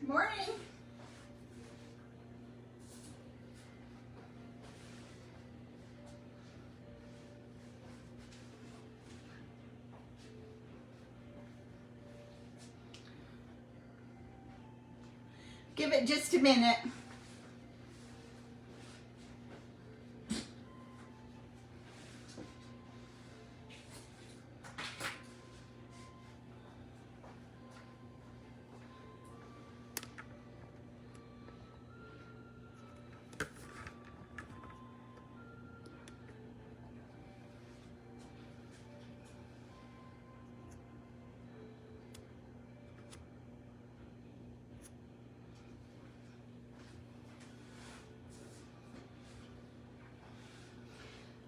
Good morning. Give it just a minute.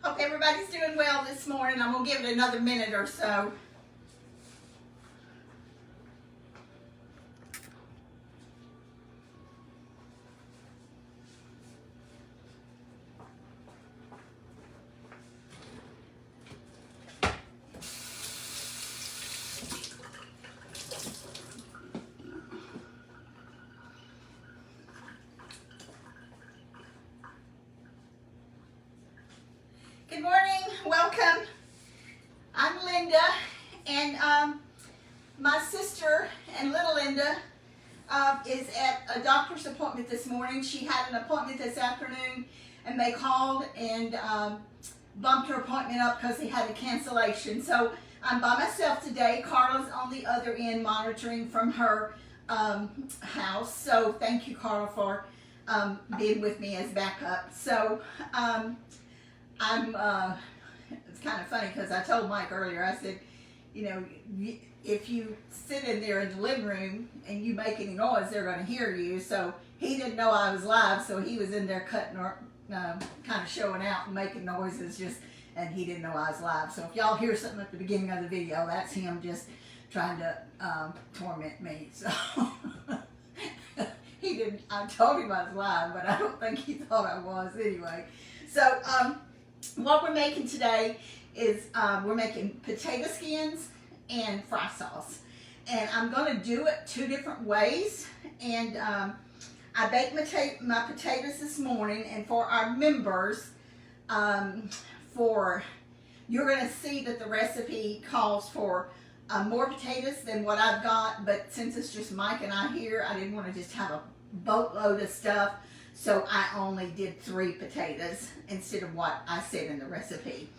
Hope everybody's doing well this morning. I'm going to give it another minute or so. Good morning. Welcome. I'm Linda, and my sister and little Linda is at a doctor's appointment this morning. She had an appointment this afternoon, and they called and bumped her appointment up because they had a cancellation. So I'm by myself today. Carla's on the other end monitoring from her house. So thank you, Carla, for being with me as backup. So it's kind of funny because I told Mike earlier, I said, you know, if you sit in there in the living room and you make any noise, they're going to hear you. So he didn't know I was live, so he was in there cutting or kind of showing out and making noises and he didn't know I was live. So if y'all hear something at the beginning of the video, that's him just trying to torment me. So he didn't, I told him I was live, but I don't think he thought I was anyway. So what we're making today is we're making potato skins and fry sauce. And I'm going to do it two different ways. And I baked my potatoes this morning. And for our members, you're going to see that the recipe calls for more potatoes than what I've got. But since it's just Mike and I here, I didn't want to just have a boatload of stuff. So I only did 3 potatoes instead of what I said in the recipe.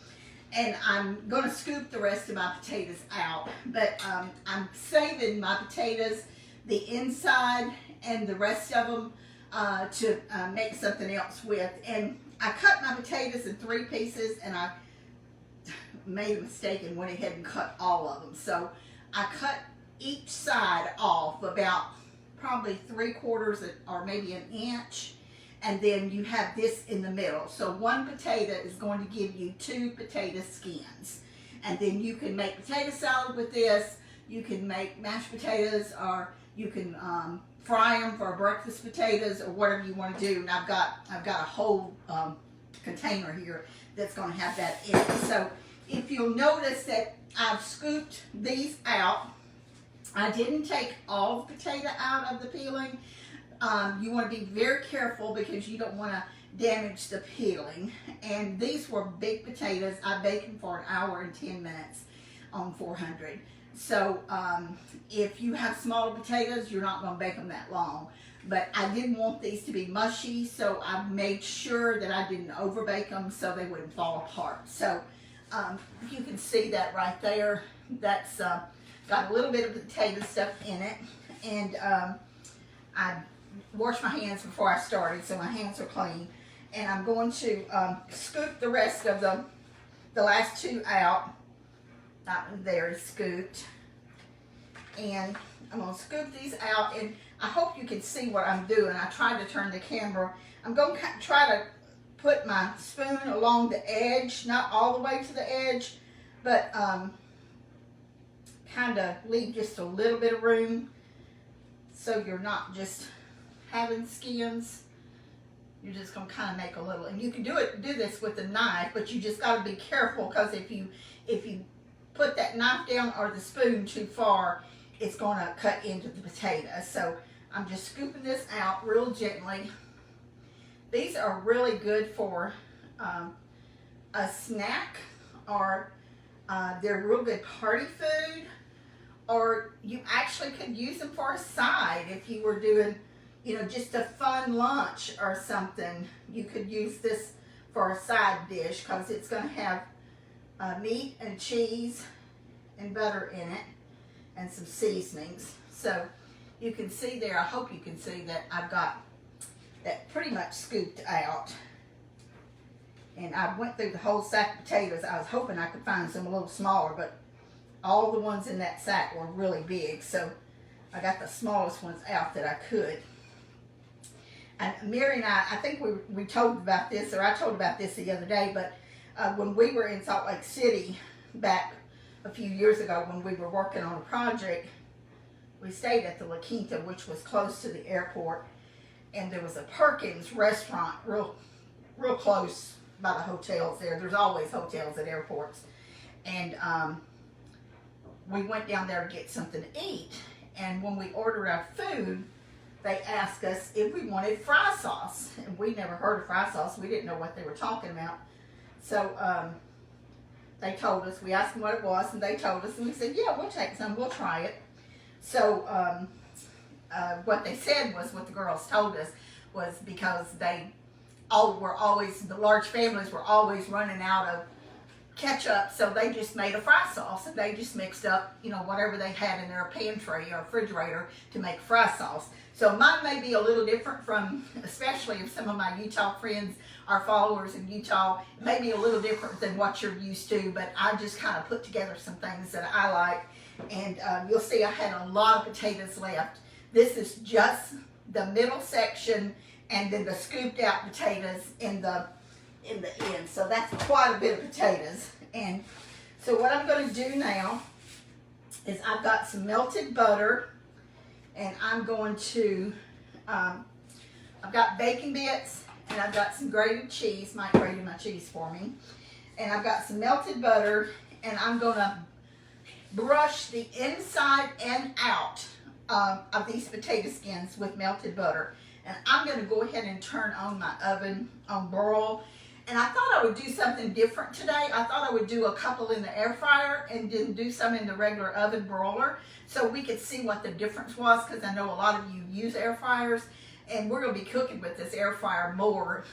And I'm going to scoop the rest of my potatoes out. But I'm saving my potatoes, the inside and the rest of them to make something else with. And I cut my potatoes in 3 pieces, and I made a mistake and went ahead and cut all of them. So I cut each side off about probably 3/4 or maybe an inch. And then you have this in the middle. So 1 potato is going to give you 2 potato skins. And then you can make potato salad with this. You can make mashed potatoes, or you can fry them for breakfast potatoes, or whatever you want to do. And I've got a whole container here that's going to have that in it. So if you'll notice that I've scooped these out. I didn't take all the potato out of the peeling. You want to be very careful because you don't want to damage the peeling. And these were big potatoes. I baked them for 1 hour and 10 minutes on 400. So if you have smaller potatoes, you're not going to bake them that long. But I didn't want these to be mushy, so I made sure that I didn't overbake them so they wouldn't fall apart. So you can see that right there. That's got a little bit of potato stuff in it. And I washed my hands before I started, so my hands are clean. And I'm going to scoop the rest of the last 2 out. That one there is scooped. And I'm going to scoop these out, and I hope you can see what I'm doing. I tried to turn the camera. I'm going to try to put my spoon along the edge, not all the way to the edge, but kind of leave just a little bit of room so you're not just having skins. You're just going to kind of make a little, and you can do this with a knife, but you just got to be careful, because if you put that knife down or the spoon too far, it's going to cut into the potato. So I'm just scooping this out real gently. These are really good for a snack, or they're real good party food, or you actually could use them for a side if you were doing, you know, just a fun lunch or something. You could use this for a side dish because it's going to have meat and cheese and butter in it and some seasonings. So you can see there, I hope you can see that I've got that pretty much scooped out. And I went through the whole sack of potatoes. I was hoping I could find some a little smaller, but all the ones in that sack were really big. So I got the smallest ones out that I could. And Mary and I think we told about this, or I told about this the other day, but when we were in Salt Lake City back a few years ago when we were working on a project, we stayed at the La Quinta, which was close to the airport, and there was a Perkins restaurant real close by the hotels there. There's always hotels at airports. And we went down there to get something to eat, and when we ordered our food, they asked us if we wanted fry sauce, and we never heard of fry sauce. We didn't know what they were talking about. So they told us, we asked them what it was, and they told us, and we said, yeah, we'll take some, we'll try it. So what they said was, what the girls told us was because they the large families were always running out of ketchup, so they just made a fry sauce, and they just mixed up, you know, whatever they had in their pantry or refrigerator to make fry sauce. So mine may be a little different from, especially if some of my Utah friends are followers in Utah, it may be a little different than what you're used to, but I just kind of put together some things that I like. And you'll see I had a lot of potatoes left. This is just the middle section, and then the scooped out potatoes in the end. So that's quite a bit of potatoes. And so what I'm going to do now is I've got some melted butter, and I'm going to, I've got bacon bits, and I've got some grated cheese. Mike grated my cheese for me. And I've got some melted butter, and I'm going to brush the inside and out of these potato skins with melted butter. And I'm going to go ahead and turn on my oven on broil. And I thought I would do something different today. I thought I would do a couple in the air fryer and then do some in the regular oven broiler, so we could see what the difference was, because I know a lot of you use air fryers, and we're going to be cooking with this air fryer more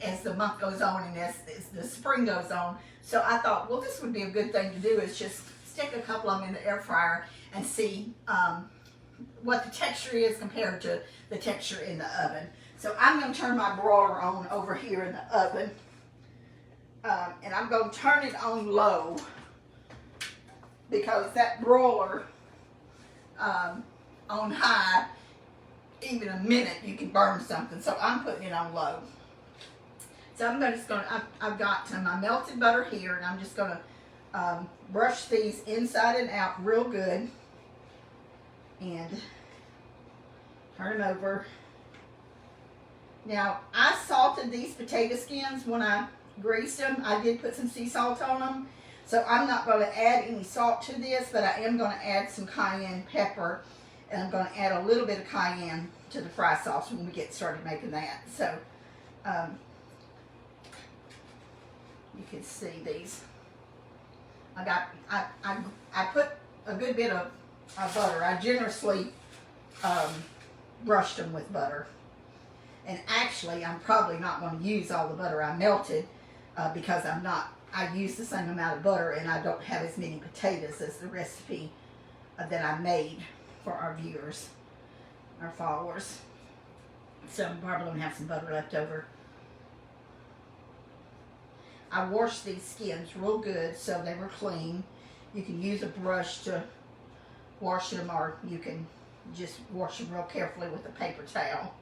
as the month goes on and as the spring goes on. So I thought, well, this would be a good thing to do, is just stick a couple of them in the air fryer and see what the texture is compared to the texture in the oven. So I'm going to turn my broiler on over here in the oven, and I'm going to turn it on low, because that broiler on high, even a minute, you can burn something. So I'm putting it on low. So I've got my melted butter here, and I'm just going to brush these inside and out real good, and turn them over. Now, I salted these potato skins when I greased them. I did put some sea salt on them. So I'm not going to add any salt to this, but I am going to add some cayenne pepper. And I'm going to add a little bit of cayenne to the fry sauce when we get started making that. So, you can see these. I put a good bit of butter. I generously brushed them with butter. And actually, I'm probably not going to use all the butter I melted because I used the same amount of butter, and I don't have as many potatoes as the recipe that I made for our viewers, our followers. So I'm probably going to have some butter left over. I washed these skins real good so they were clean. You can use a brush to wash them, or you can just wash them real carefully with a paper towel.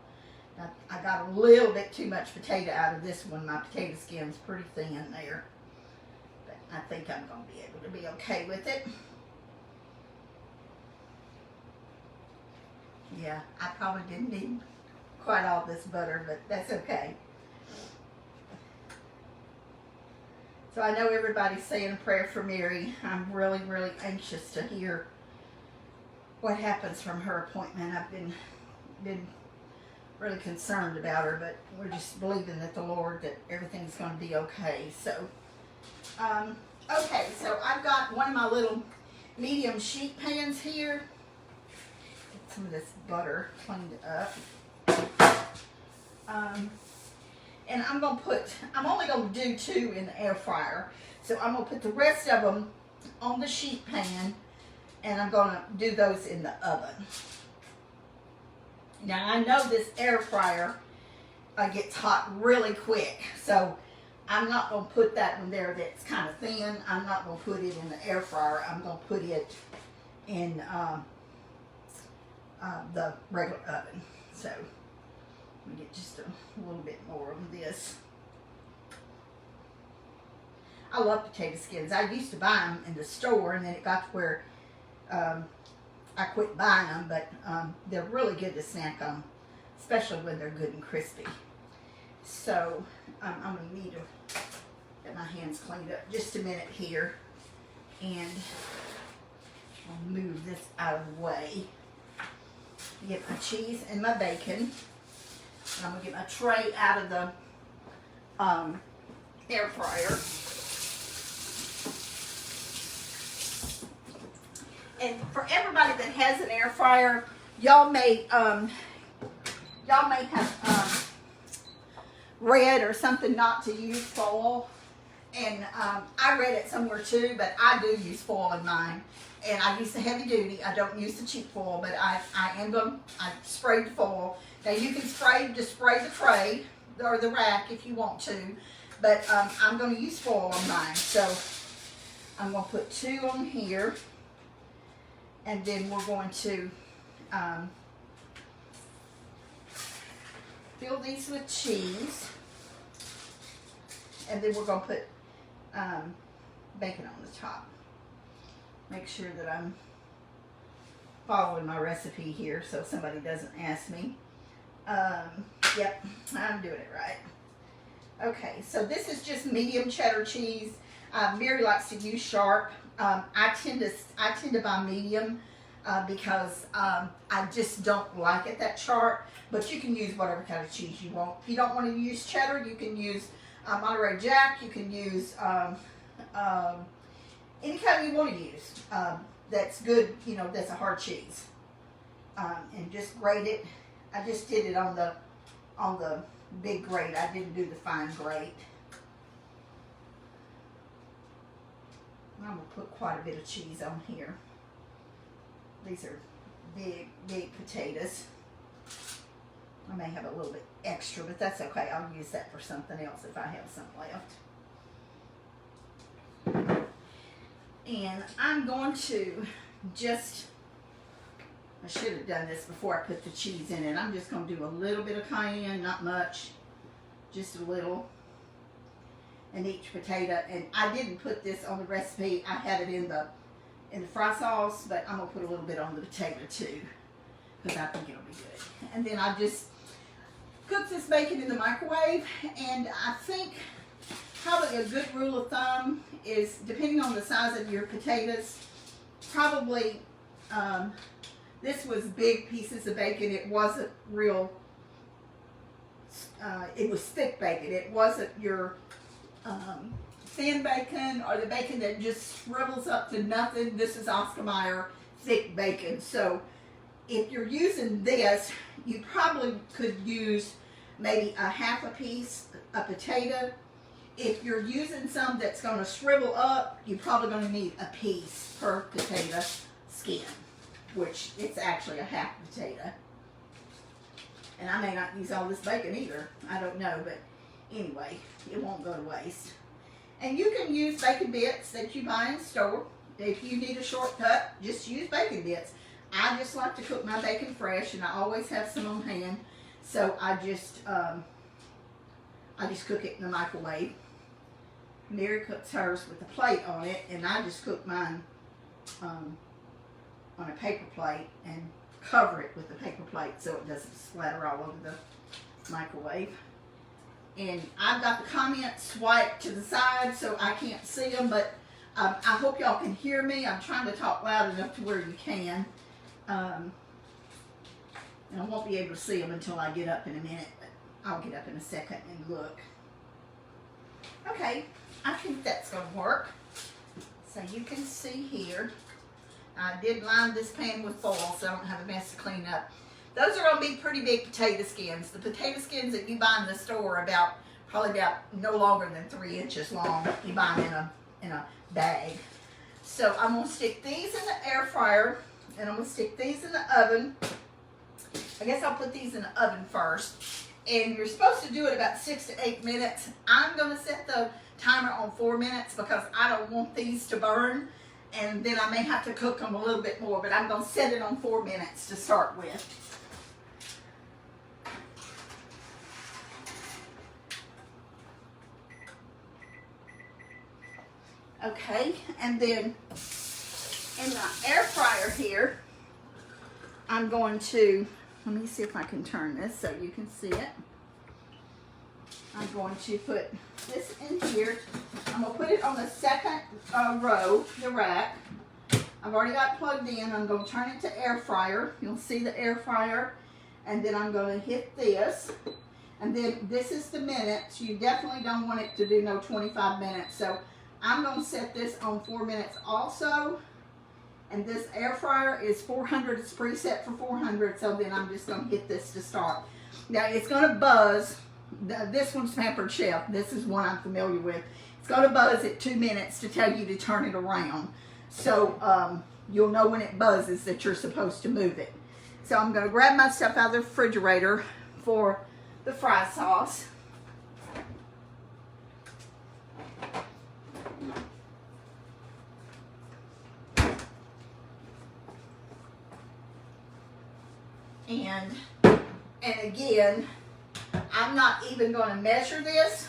I got a little bit too much potato out of this one. My potato skin's pretty thin in there, but I think I'm going to be able to be okay with it. Yeah, I probably didn't need quite all this butter, but that's okay. So I know everybody's saying a prayer for Mary. I'm really, really anxious to hear what happens from her appointment. I've been really concerned about her, but we're just believing that the Lord, that everything's going to be okay. So, okay, so I've got one of my little medium sheet pans here. Get some of this butter cleaned up. And I'm only going to do 2 in the air fryer. So I'm going to put the rest of them on the sheet pan, and I'm going to do those in the oven. Now I know this air fryer gets hot really quick, so I'm not going to put that one there that's kind of thin. I'm not going to put it in the air fryer. I'm going to put it in the regular oven. So let me get just a little bit more of this. I love potato skins. I used to buy them in the store, and then it got to where I quit buying them, but they're really good to snack on, especially when they're good and crispy. So I'm going to need to get my hands cleaned up just a minute here, and I'll move this out of the way. Get my cheese and my bacon. And I'm going to get my tray out of the air fryer. And for everybody that has an air fryer, y'all may have read or something not to use foil. And I read it somewhere too, but I do use foil in mine. And I use the heavy duty. I don't use the cheap foil, but I sprayed the foil. Now you can spray the tray or the rack if you want to, but I'm going to use foil on mine. So I'm going to put 2 on here, and then we're going to fill these with cheese, and then we're going to put bacon on the top. Make sure that I'm following my recipe here so somebody doesn't ask me. Yep, I'm doing it right. Okay, so this is just medium cheddar cheese. Mary likes to use sharp. I tend to buy medium because I just don't like it that sharp. But you can use whatever kind of cheese you want. If you don't want to use cheddar, you can use Monterey Jack. You can use any kind you want to use. That's good, you know, that's a hard cheese. And just grate it. I just did it on the big grate. I didn't do the fine grate. I'm going to put quite a bit of cheese on here. These are big potatoes. I may have a little bit extra, but that's okay. I'll use that for something else if I have some left. And I'm going to I should have done this before I put the cheese in it. I'm just going to do a little bit of cayenne, not much, just a little, in each potato. And I didn't put this on the recipe. I had it in the fry sauce, but I'm going to put a little bit on the potato too, because I think it'll be good. And then I just cook this bacon in the microwave, and I think probably a good rule of thumb is, depending on the size of your potatoes, probably, this was big pieces of bacon. It wasn't real, it was thick bacon. It wasn't your thin bacon or the bacon that just shrivels up to nothing. This is Oscar Mayer thick bacon. So if you're using this, you probably could use maybe a half a piece of potato. If you're using some that's going to shrivel up, you're probably going to need a piece per potato skin, which it's actually a half potato. And I may not use all this bacon either. I don't know, but anyway, it won't go to waste. And you can use bacon bits that you buy in the store. If you need a shortcut, just use bacon bits. I just like to cook my bacon fresh, and I always have some on hand. So I just cook it in the microwave. Mary cooks hers with a plate on it, and I just cook mine on a paper plate and cover it with the paper plate so it doesn't splatter all over the microwave. And I've got the comments swiped to the side so I can't see them, but I hope y'all can hear me. I'm trying to talk loud enough to where you can. And I won't be able to see them until I get up in a minute, but I'll get up in a second and look. Okay, I think that's going to work. So you can see here, I did line this pan with foil so I don't have a mess to clean up. Those are going to be pretty big potato skins. The potato skins that you buy in the store are probably about no longer than 3 inches long. You buy them in a bag. So I'm going to stick these in the air fryer, and I'm going to stick these in the oven. I guess I'll put these in the oven first. And you're supposed to do it about 6 to 8 minutes. I'm going to set the timer on 4 minutes because I don't want these to burn. And then I may have to cook them a little bit more, but I'm going to set it on 4 minutes to start with. Okay, and then in the air fryer here, I'm going to, let me see if I can turn this so you can see it. I'm going to put this in here. I'm going to put it on the second row, the rack. I've already got it plugged in. I'm going to turn it to air fryer. You'll see the air fryer. And then I'm going to hit this. And then this is the minutes. You definitely don't want it to do no 25 minutes. So I'm going to set this on 4 minutes also. And this air fryer is 400. It's preset for 400. So then I'm just going to hit this to start. Now it's going to buzz. This one's Pampered Chef. This is one I'm familiar with. It's going to buzz at 2 minutes to tell you to turn it around. So you'll know when it buzzes that you're supposed to move it. So I'm going to grab my stuff out of the refrigerator for the fry sauce. And again, I'm not even going to measure this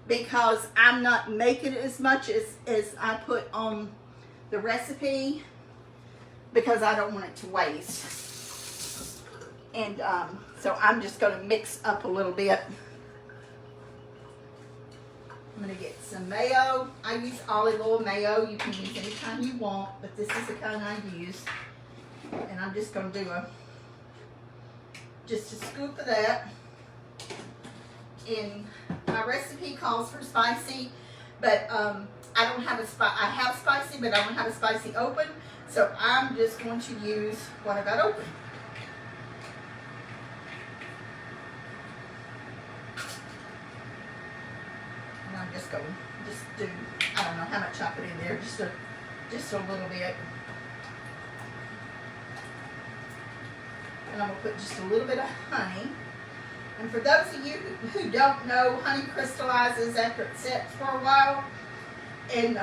because I'm not making as much as I put on the recipe because I don't want it to waste. And so I'm just going to mix up a little bit. I'm going to get some mayo. I use olive oil mayo. You can use any kind you want, but this is the kind I use. And I'm just going to do just a scoop of that. And my recipe calls for spicy, but I don't have I have spicy, but I don't have a spicy open. So I'm just going to use what I got open. And I'm just going to just do, I don't know how much I put in there, just a little bit. And I'm going to put just a little bit of honey. And for those of you who don't know, honey crystallizes after it sets for a while. And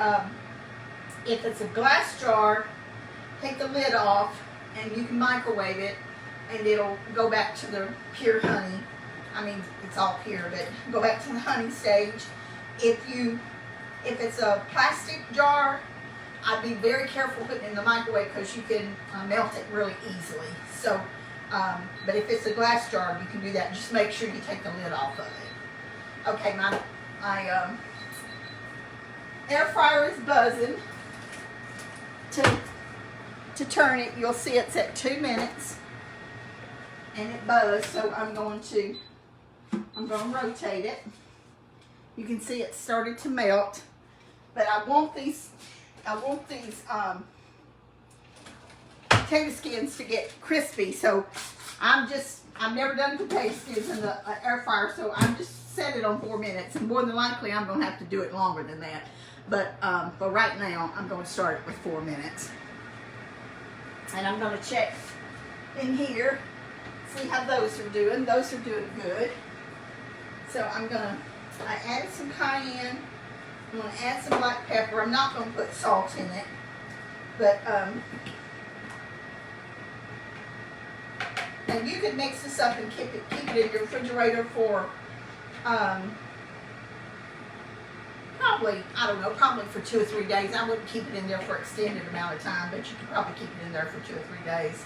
if it's a glass jar, take the lid off and you can microwave it and it'll go back to the pure honey. I mean, it's all pure, but go back to the honey stage. If it's a plastic jar, I'd be very careful putting it in the microwave because you can melt it really easily. So, but if it's a glass jar, you can do that. Just make sure you take the lid off of it. Okay, my air fryer is buzzing. To turn it, you'll see it's at 2 minutes, and it buzzed. So I'm going to rotate it. You can see it started to melt, but I want these potato skins to get crispy. So I've never done potato skins in the air fryer, so I'm just set it on 4 minutes, and more than likely I'm going to have to do it longer than that. But right now I'm going to start it with 4 minutes. And I'm going to check in here, see how those are doing. Those are doing good. So I added some cayenne. I'm going to add some black pepper. I'm not going to put salt in it. But, and you could mix this up and keep it in your refrigerator for, probably for 2 or 3 days. I wouldn't keep it in there for an extended amount of time, but you could probably keep it in there for 2 or 3 days.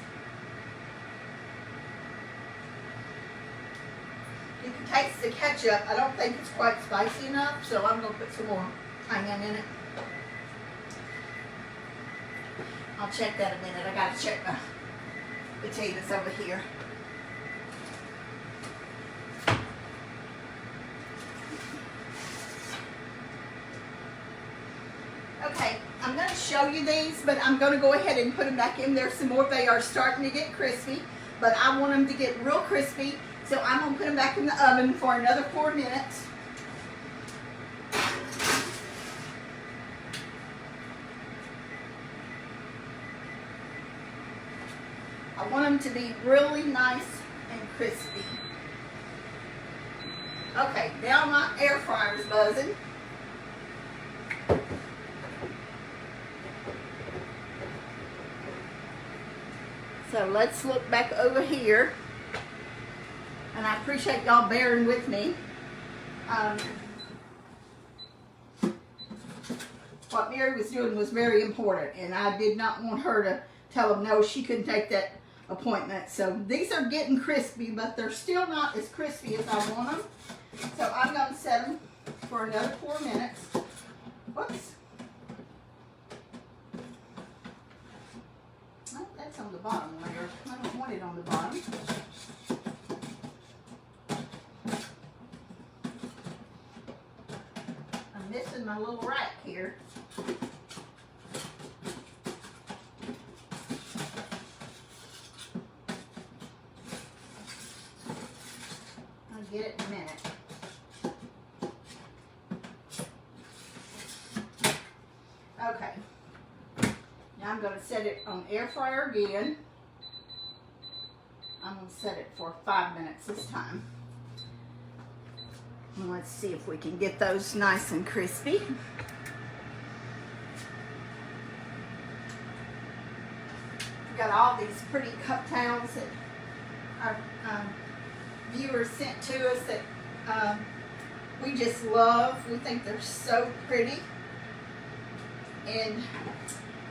You can taste the ketchup. I don't think it's quite spicy enough, so I'm going to put some more cayenne in it. I'll check that in a minute. I got to check potatoes over here. Okay, I'm going to show you these, but I'm going to go ahead and put them back in there some more. They are starting to get crispy, but I want them to get real crispy, so I'm going to put them back in the oven for another 4 minutes. I want them to be really nice and crispy. Okay, now my air fryer is buzzing. So let's look back over here. And I appreciate y'all bearing with me. What Mary was doing was very important, and I did not want her to tell them no, she couldn't take that appointment. So these are getting crispy, but they're still not as crispy as I want them. So I'm going to set them for another 4 minutes. Whoops. Oh, that's on the bottom layer. I don't want it on the bottom. I'm missing my little rack here. I'll get it in a minute. Okay. Now I'm going to set it on air fryer again. I'm going to set it for 5 minutes this time. And let's see if we can get those nice and crispy. We've got all these pretty cup towels that our viewers sent to us that we just love. We think they're so pretty. And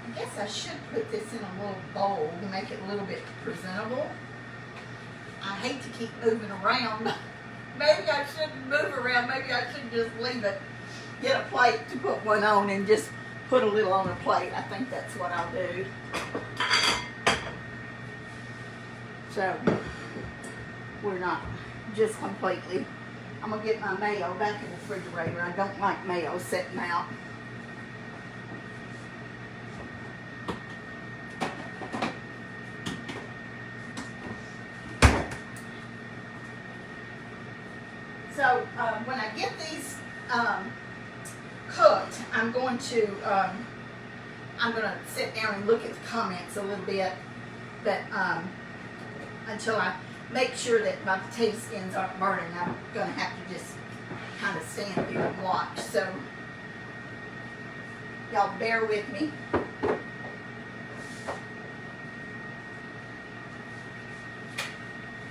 I guess I should put this in a little bowl to make it a little bit presentable. I hate to keep moving around. Maybe I shouldn't move around. Maybe I should just leave it. Get a plate to put one on and just put a little on a plate. I think that's what I'll do. So we're not just completely. I'm going to get my mayo back in the refrigerator. I don't like mayo sitting out. So when I get these cooked, I'm going to sit down and look at the comments a little bit, but until I make sure that my potato skins aren't burning, I'm going to have to just kind of stand here and watch. So y'all bear with me.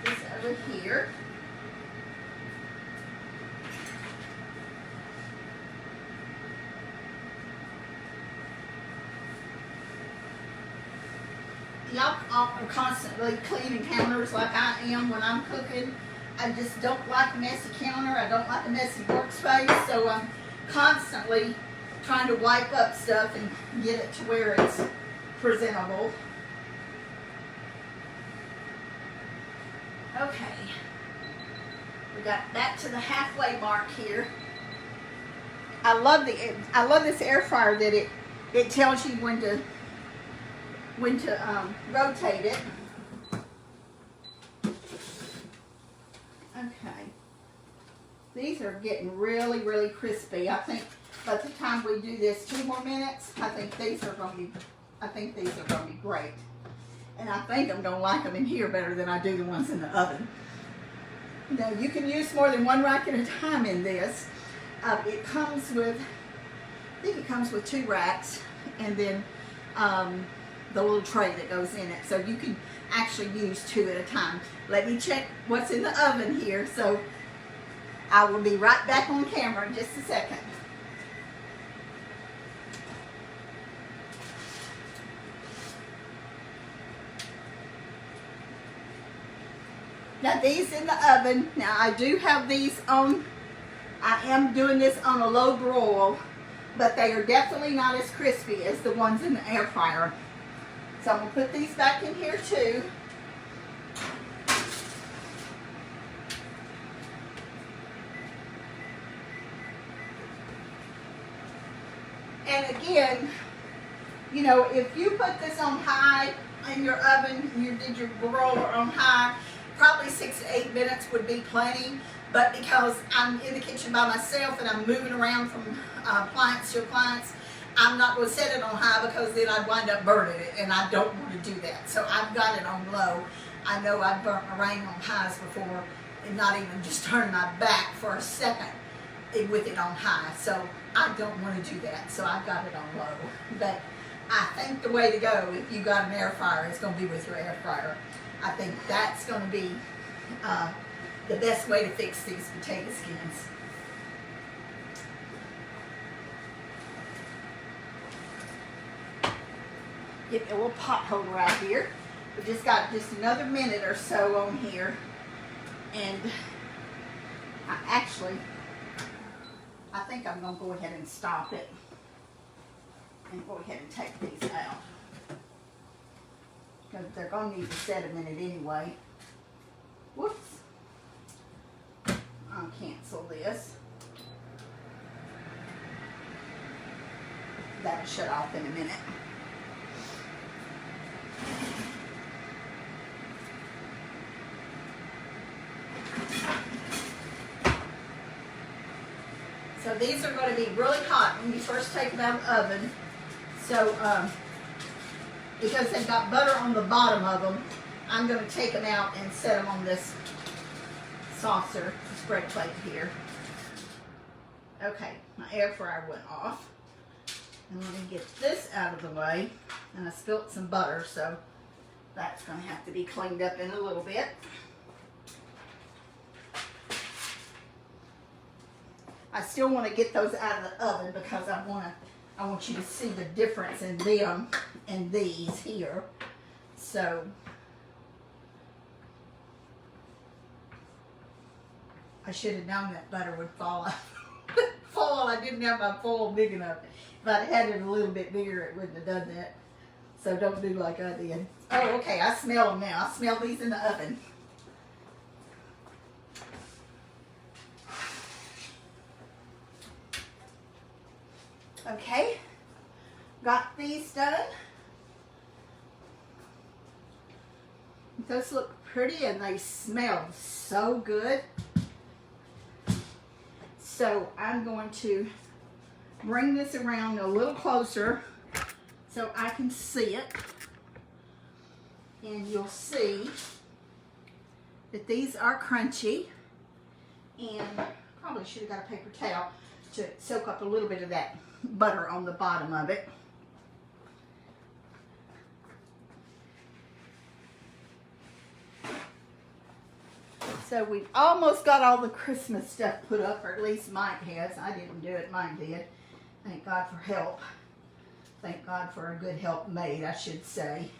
This over here. Y'all are constantly cleaning counters like I am when I'm cooking. I just don't like a messy counter. I don't like a messy workspace. So I'm constantly trying to wipe up stuff and get it to where it's presentable. Okay. We got back to the halfway mark here. I love this air fryer that it tells you when to rotate it. Okay. These are getting really, really crispy. I think by the time we do this 2 more minutes, I think these are going to be great. And I think I'm going to like them in here better than I do the ones in the oven. Now you can use more than 1 rack at a time in this. It comes with, I think it comes with 2 racks, and then the little tray that goes in it, so you can actually use 2 at a time. Let me check what's in the oven here, so I will be right back on camera in just a second. Now these in the oven, now I do have these on, I am doing this on a low broil, but they are definitely not as crispy as the ones in the air fryer. So I'm going to put these back in here too. And again, you know, if you put this on high in your oven, you did your broiler on high, probably 6 to 8 minutes would be plenty. But because I'm in the kitchen by myself and I'm moving around from appliance to appliance, I'm not going to set it on high because then I'd wind up burning it, and I don't want to do that. So I've got it on low. I know I've burnt meringue on highs before and not even just turned my back for a second with it on high. So I don't want to do that. So I've got it on low. But I think the way to go, if you got an air fryer, is going to be with your air fryer. I think that's going to be the best way to fix these potato skins. Get a little pot holder out here. We just got just another minute or so on here, and I think I'm going to go ahead and stop it and go ahead and take these out because they're going to need to set a minute anyway. Whoops. I'll cancel this. That'll shut off in a minute. So these are going to be really hot when you first take them out of the oven. So because they've got butter on the bottom of them, I'm going to take them out and set them on this saucer spread plate here. Okay, my air fryer went off. And let me get this out of the way. And I spilt some butter, so that's going to have to be cleaned up in a little bit. I still want to get those out of the oven because I want you to see the difference in them and these here. So I should have known that butter would fall off. I didn't have my foil big enough. If I'd had it a little bit bigger, it wouldn't have done that. So don't do like I did. Oh, okay, I smell them now. I smell these in the oven. Okay, got these done. Those look pretty and they smell so good. So I'm going to bring this around a little closer so I can see it. And you'll see that these are crunchy. And probably should have got a paper towel to soak up a little bit of that butter on the bottom of it. So we've almost got all the Christmas stuff put up, or at least Mike has. I didn't do it, Mike did. Thank God for help. Thank God for a good helpmate, I should say.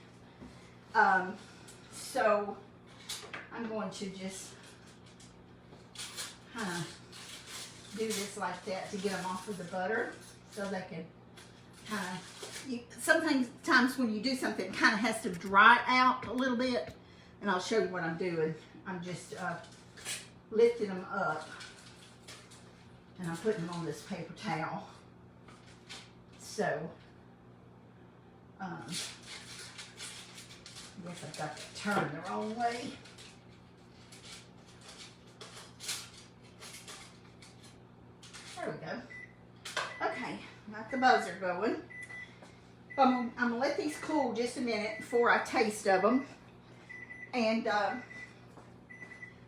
So I'm going to just kind of do this like that to get them off of the butter so they can kind of, sometimes when you do something, it kind of has to dry out a little bit. And I'll show you what I'm doing. I'm just lifting them up and I'm putting them on this paper towel. So, I guess I've got to turn the wrong way. There we go. Okay, got the buzzer going. I'm going to let these cool just a minute before I taste of them. And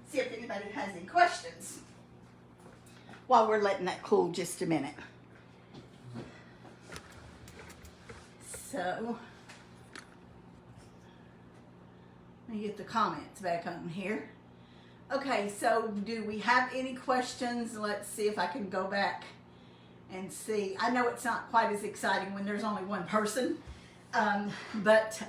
see if anybody has any questions while we're letting that cool just a minute. So, let me get the comments back on here. Okay, so do we have any questions? Let's see if I can go back and see. I know it's not quite as exciting when there's only one person, but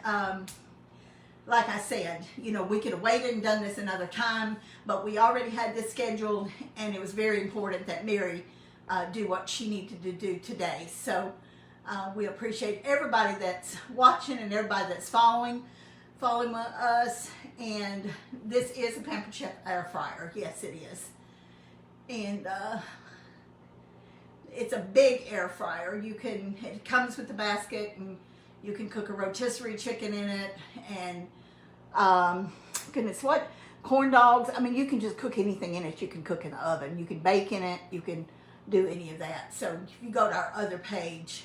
like I said, you know, we could have waited and done this another time, but we already had this scheduled, and it was very important that Mary do what she needed to do today. So we appreciate everybody that's watching and everybody that's following us. And this is a Pampered Chef air fryer. Yes, it is. And it's a big air fryer. It comes with the basket, and you can cook a rotisserie chicken in it, and goodness, what corn dogs. I mean, you can just cook anything in it. You can cook in the oven. You can bake in it. You can do any of that. So if you go to our other page,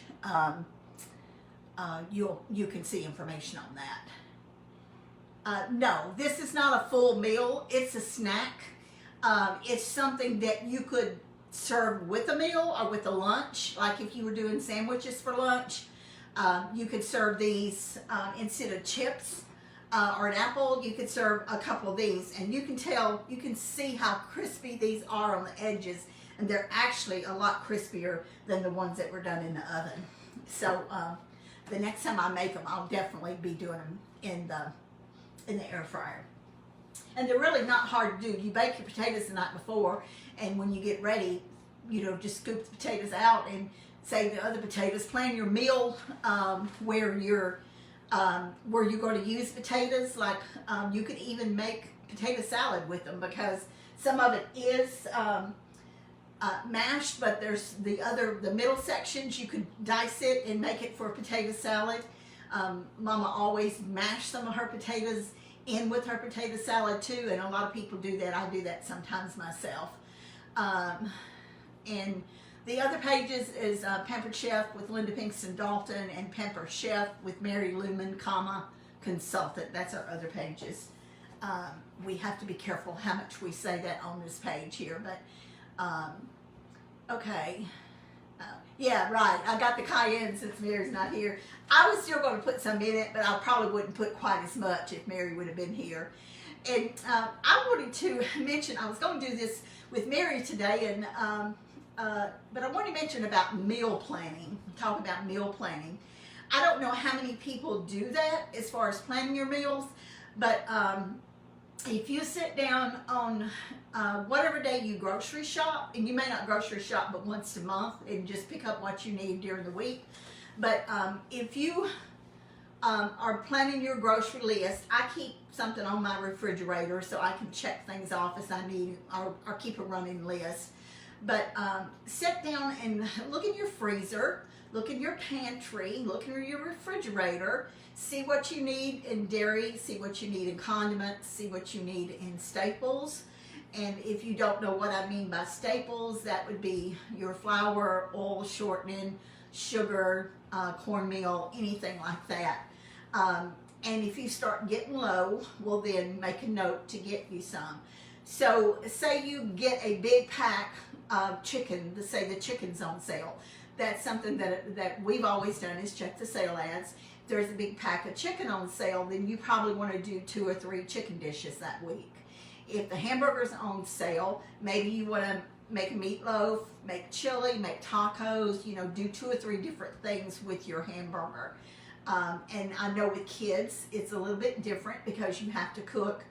you can see information on that. No, this is not a full meal. It's a snack. It's something that you could serve with a meal or with a lunch. Like if you were doing sandwiches for lunch, you could serve these instead of chips or an apple. You could serve a couple of these, and you can see how crispy these are on the edges, and they're actually a lot crispier than the ones that were done in the oven. So the next time I make them, I'll definitely be doing them in the air fryer. And they're really not hard to do. You bake your potatoes the night before, and when you get ready, just scoop the potatoes out and save the other potatoes. Plan your meal where you're going to use potatoes. Like you could even make potato salad with them, because some of it is mashed, but there's the middle sections. You could dice it and make it for potato salad. Mama always mashed some of her potatoes in with her potato salad too, and a lot of people do that. I do that sometimes myself. And the other pages is Pampered Chef with Linda Pinkston Dalton, and Pampered Chef with Mary Luman, consultant. That's our other pages. We have to be careful how much we say that on this page here, but okay. Yeah, right. I got the cayenne since Mary's not here. I was still going to put some in it, but I probably wouldn't put quite as much if Mary would have been here. And I wanted to mention, I was going to do this with Mary today, and but I want to mention about meal planning. Talk about meal planning. I don't know how many people do that as far as planning your meals, but if you sit down on whatever day you grocery shop, and you may not grocery shop but once a month and just pick up what you need during the week, but if you are planning your grocery list, I keep something on my refrigerator so I can check things off as I need, or keep a running list. But sit down and look in your freezer, look in your pantry, look in your refrigerator, see what you need in dairy, see what you need in condiments, see what you need in staples. And if you don't know what I mean by staples, that would be your flour, oil, shortening, sugar, cornmeal, anything like that. And if you start getting low, well then make a note to get you some. So say you get a big pack of chicken, say the chicken's on sale. That's something that we've always done, is check the sale ads. If there's a big pack of chicken on sale, then you probably want to do 2 or 3 chicken dishes that week. If the hamburger's on sale, maybe you want to make a meatloaf, make chili, make tacos, do 2 or 3 different things with your hamburger. And I know with kids, it's a little bit different because you have to cook.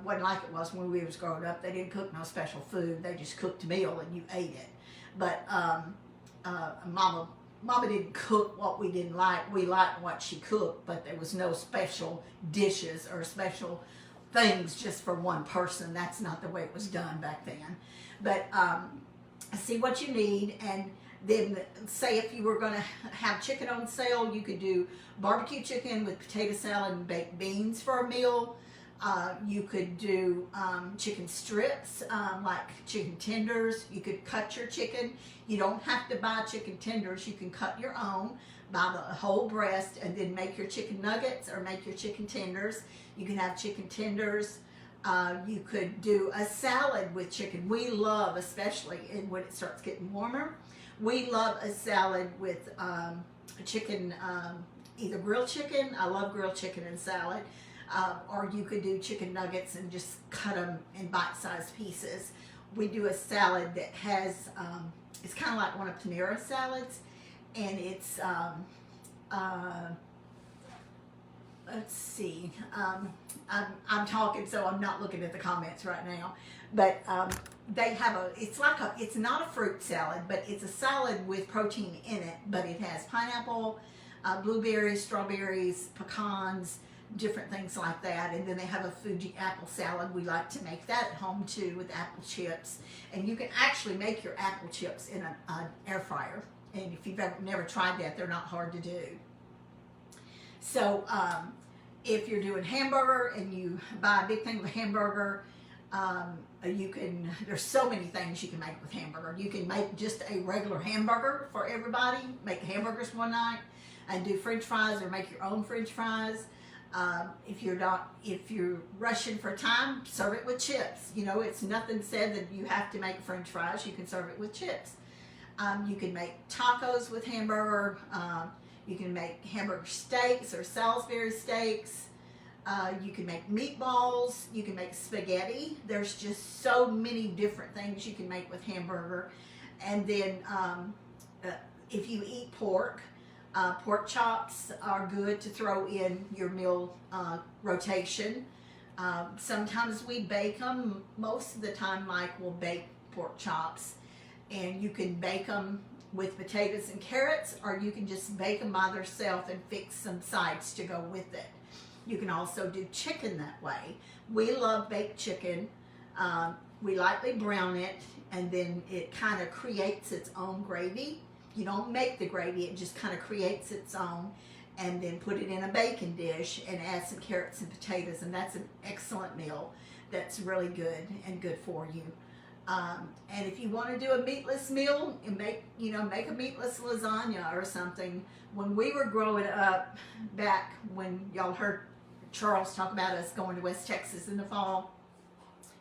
Wasn't like it was when we was growing up. They didn't cook no special food. They just cooked a meal and you ate it. But Mama didn't cook what we didn't like. We liked what she cooked, but there was no special dishes or special things just for one person. That's not the way it was done back then. But see what you need, and then say if you were going to have chicken on sale, you could do barbecue chicken with potato salad and baked beans for a meal. You could do chicken strips, like chicken tenders. You could cut your chicken. You don't have to buy chicken tenders. You can cut your own, buy the whole breast, and then make your chicken nuggets or make your chicken tenders. You can have chicken tenders. You could do a salad with chicken. We love, especially when it starts getting warmer, we love a salad with chicken, either grilled chicken. I love grilled chicken and salad. Or you could do chicken nuggets and just cut them in bite-sized pieces. We do a salad that has, it's kind of like one of Panera salads, and it's, let's see, I'm talking, so I'm not looking at the comments right now, but they have it's not a fruit salad, but it's a salad with protein in it, but it has pineapple, blueberries, strawberries, pecans, different things like that. And then they have a Fuji apple salad. We like to make that at home too with apple chips. And you can actually make your apple chips in an air fryer. And if you've never tried that, they're not hard to do. So if you're doing hamburger and you buy a big thing of hamburger, there's so many things you can make with hamburger. You can make just a regular hamburger for everybody, make hamburgers one night, and do French fries or make your own French fries. If you're rushing for time, serve it with chips. You know, it's nothing said that you have to make French fries. You can serve it with chips. You can make tacos with hamburger. You can make hamburger steaks or Salisbury steaks. You can make meatballs. You can make spaghetti. There's just so many different things you can make with hamburger. And then if you eat pork, pork chops are good to throw in your meal rotation. Sometimes we bake them. Most of the time Mike will bake pork chops. And you can bake them with potatoes and carrots, or you can just bake them by themselves and fix some sides to go with it. You can also do chicken that way. We love baked chicken. We lightly brown it, and then it kind of creates its own gravy. You don't make the gravy, it just kind of creates its own, and then put it in a baking dish and add some carrots and potatoes, and that's an excellent meal that's really good and good for you. And if you want to do a meatless meal and make a meatless lasagna or something. When we were growing up, back when y'all heard Charles talk about us going to West Texas in the fall,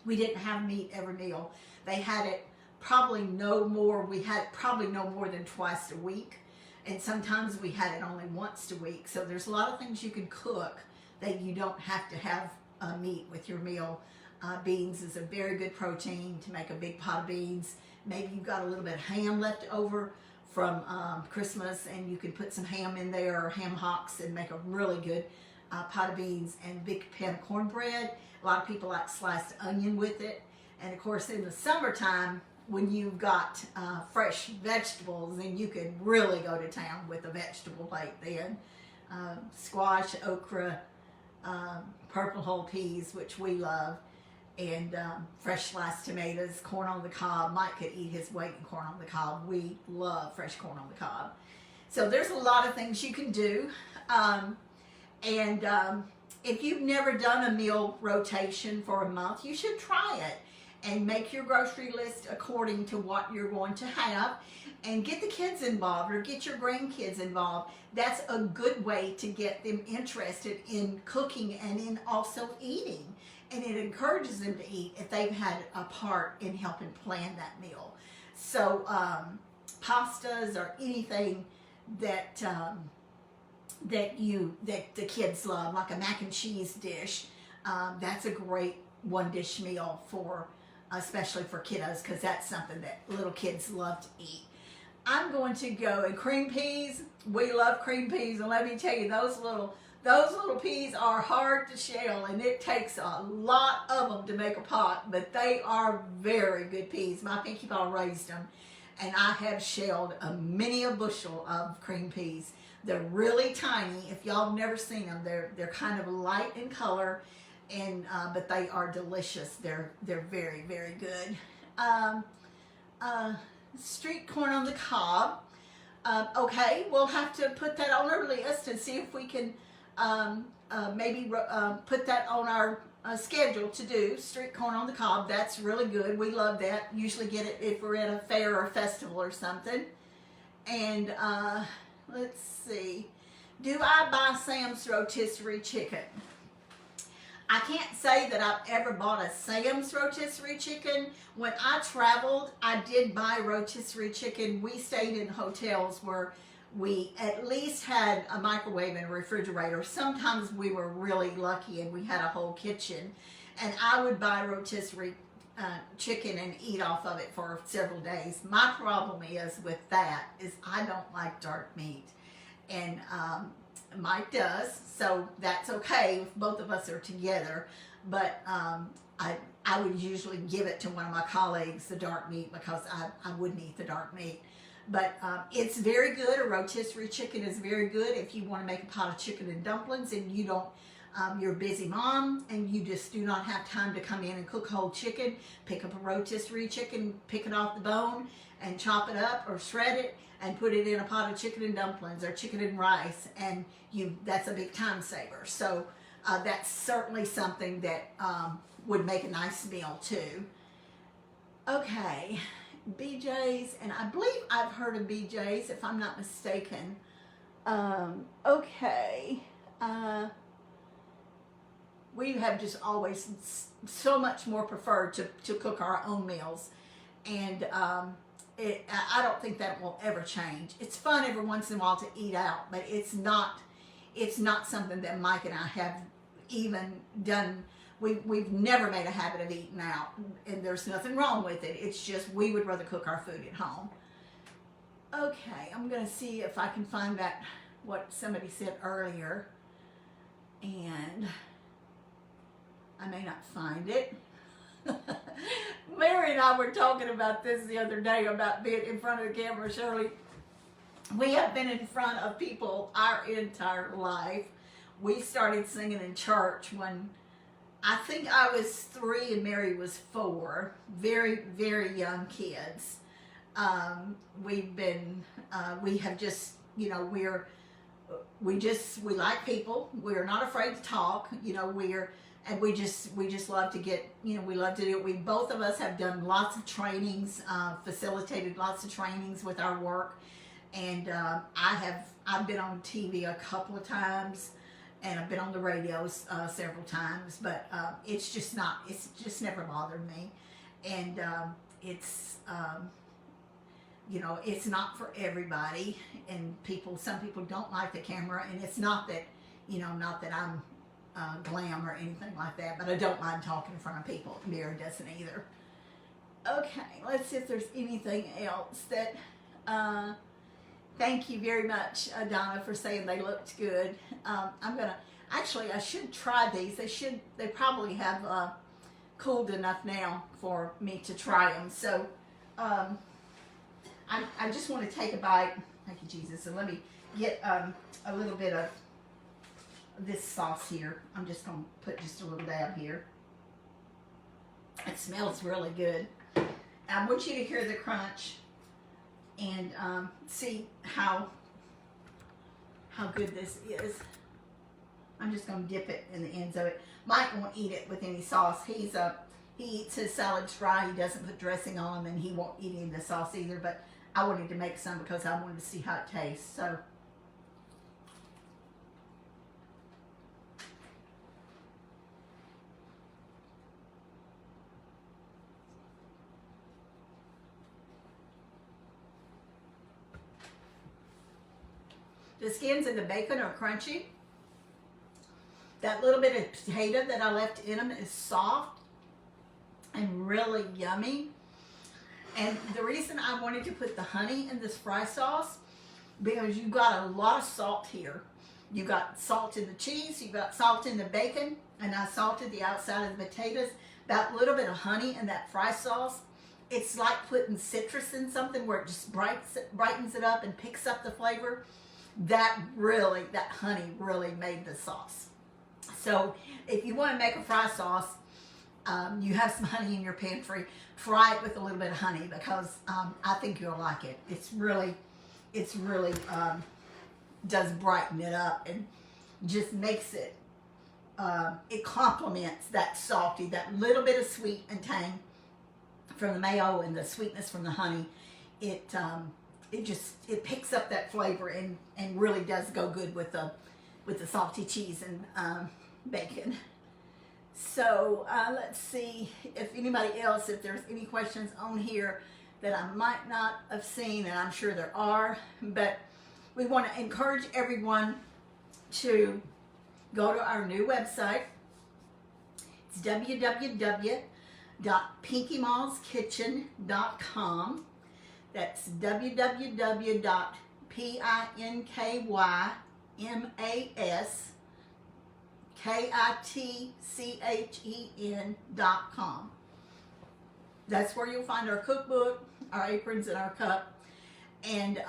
we didn't have meat every meal. They had it probably no more. We had probably no more than twice a week, and sometimes we had it only once a week. So there's a lot of things you can cook that you don't have to have meat with your meal. Beans is a very good protein to make a big pot of beans. Maybe you've got a little bit of ham left over from Christmas, and you can put some ham in there or ham hocks and make a really good pot of beans and big pan of cornbread. A lot of people like sliced onion with it. And of course in the summertime, when you've got fresh vegetables, then you can really go to town with a vegetable plate then. Squash, okra, purple whole peas, which we love, and fresh sliced tomatoes, corn on the cob. Mike could eat his weight in corn on the cob. We love fresh corn on the cob. So there's a lot of things you can do. If you've never done a meal rotation for a month, you should try it and make your grocery list according to what you're going to have, and get the kids involved or get your grandkids involved. That's a good way to get them interested in cooking and in also eating. And it encourages them to eat if they've had a part in helping plan that meal. So pastas or anything that the kids love, like a mac and cheese dish, that's a great one dish meal for, especially for kiddos, because that's something that little kids love to eat. I'm going to go, and cream peas, we love cream peas, and let me tell you, those little peas are hard to shell, and it takes a lot of them to make a pot, but they are very good peas. My pinky paw raised them, and I have shelled many a bushel of cream peas. They're really tiny. If y'all have never seen them, they're kind of light in color, and but they are delicious. They're very, very good. Street corn on the cob. Okay, we'll have to put that on our list and see if we can maybe put that on our schedule to do street corn on the cob. That's really good. We love that. Usually get it if we're at a fair or a festival or something. And let's see. Do I buy Sam's rotisserie chicken? I can't say that I've ever bought a Sam's rotisserie chicken. When I traveled, I did buy rotisserie chicken. We stayed in hotels where we at least had a microwave and a refrigerator. Sometimes we were really lucky and we had a whole kitchen. And I would buy rotisserie chicken and eat off of it for several days. My problem is with that is I don't like dark meat. And Mike does, so that's okay if both of us are together. But I would usually give it to one of my colleagues, the dark meat, because I wouldn't eat the dark meat. But it's very good. A rotisserie chicken is very good if you want to make a pot of chicken and dumplings and you don't you're a busy mom and you just do not have time to come in and cook whole chicken, pick up a rotisserie chicken, pick it off the bone and chop it up or shred it and put it in a pot of chicken and dumplings or chicken and rice, and that's a big time saver. So that's certainly something that would make a nice meal too. Okay, BJ's, and I believe I've heard of BJ's if I'm not mistaken. Okay. We have just always so much more preferred to cook our own meals, and I don't think that will ever change. It's fun every once in a while to eat out, but it's not something that Mike and I have even done. We've never made a habit of eating out, and there's nothing wrong with it. It's just we would rather cook our food at home. Okay, I'm gonna see if I can find that, what somebody said earlier, and I may not find it. Mary and I were talking about this the other day, about being in front of the camera. Shirley, we have been in front of people our entire life. We started singing in church when I think I was 3 and Mary was 4. Very, very young kids. We have just, you know, we like people. We're not afraid to talk. You know, we just love to get, you know, we love to do it. We, both of us have done lots of trainings, facilitated lots of trainings with our work. And I've been on TV a couple of times, and I've been on the radio several times, but it's just never bothered me. And you know, it's not for everybody, and some people don't like the camera, and it's not that, you know, not that I'm glam or anything like that, but I don't mind talking in front of people. Mira doesn't either. Okay, let's see if there's anything else that, thank you very much, Donna, for saying they looked good. I should try these. They probably have cooled enough now for me to try them. So, I just want to take a bite. Thank you, Jesus. And let me get a little bit of this sauce here. I'm just going to put just a little dab here. It smells really good. I want you to hear the crunch and see how good this is. I'm just going to dip it in the ends of it. Mike won't eat it with any sauce. He eats his salads dry. He doesn't put dressing on them, and he won't eat any of the sauce either. But I wanted to make some because I wanted to see how it tastes. So. The skins and the bacon are crunchy. That little bit of potato that I left in them is soft and really yummy. And the reason I wanted to put the honey in this fry sauce, because you got a lot of salt here. You got salt in the cheese, you got salt in the bacon, and I salted the outside of the potatoes. That little bit of honey in that fry sauce, it's like putting citrus in something where it just brightens it up and picks up the flavor. That honey really made the sauce. So if you want to make a fry sauce, you have some honey in your pantry, try it with a little bit of honey, because I think you'll like it. It's really does brighten it up and just makes it, it complements that salty, that little bit of sweet and tang from the mayo and the sweetness from the honey. It picks up that flavor and really does go good with the salty cheese and bacon. So let's see if anybody else, if there's any questions on here that I might not have seen, and I'm sure there are, but we want to encourage everyone to go to our new website. It's www.pinkymallskitchen.com. That's www.pinkymallskitchen.com. That's where you'll find our cookbook, our aprons, and our cup. And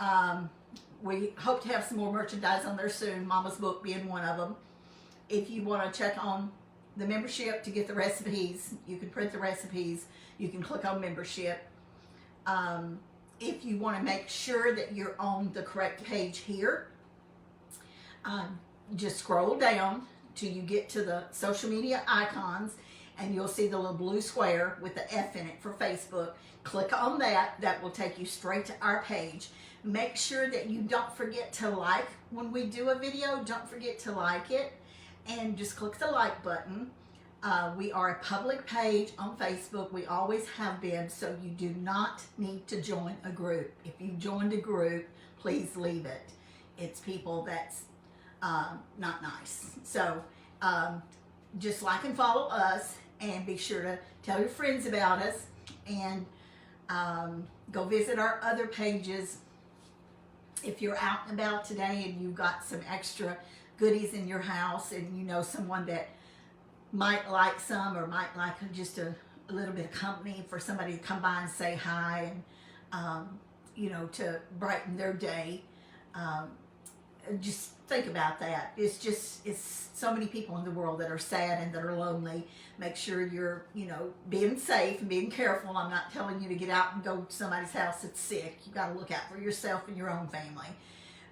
we hope to have some more merchandise on there soon, Mama's book being one of them. If you want to check on the membership to get the recipes, you can print the recipes. You can click on membership. If you want to make sure that you're on the correct page here, just scroll down till you get to the social media icons, and you'll see the little blue square with the F in it for Facebook. Click on that. That will take you straight to our page. Make sure that you don't forget to like when we do a video. Don't forget to like it, and just click the like button. We are a public page on Facebook. We always have been, so you do not need to join a group. If you joined a group, please leave it. It's people that's not nice. So just like and follow us, and be sure to tell your friends about us, and go visit our other pages. If you're out and about today and you've got some extra goodies in your house, and you know someone that might like some, or might like just a little bit of company for somebody to come by and say hi, and you know, to brighten their day, just think about that. It's so many people in the world that are sad and that are lonely. Make sure you're, you know, being safe and being careful. I'm not telling you to get out and go to somebody's house that's sick. You got to look out for yourself and your own family,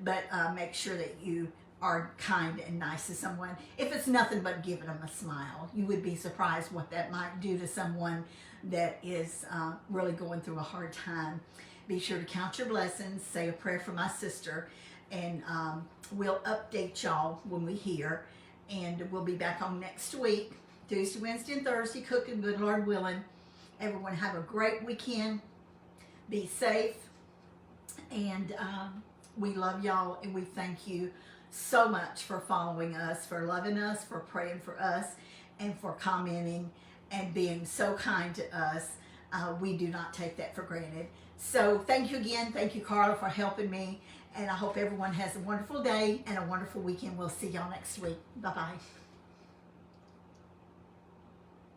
but make sure that you are kind and nice to someone. If it's nothing but giving them a smile, you would be surprised what that might do to someone that is really going through a hard time. Be sure to count your blessings, say a prayer for my sister, and we'll update y'all when we hear. And we'll be back on next week, Tuesday, Wednesday, and Thursday, cooking good, Lord willing. Everyone have a great weekend. Be safe. And we love y'all, and we thank you so much for following us, for loving us, for praying for us, and for commenting and being so kind to us. We do not take that for granted. So thank you again. Thank you, Carla, for helping me. And I hope everyone has a wonderful day and a wonderful weekend. We'll see y'all next week. Bye-bye.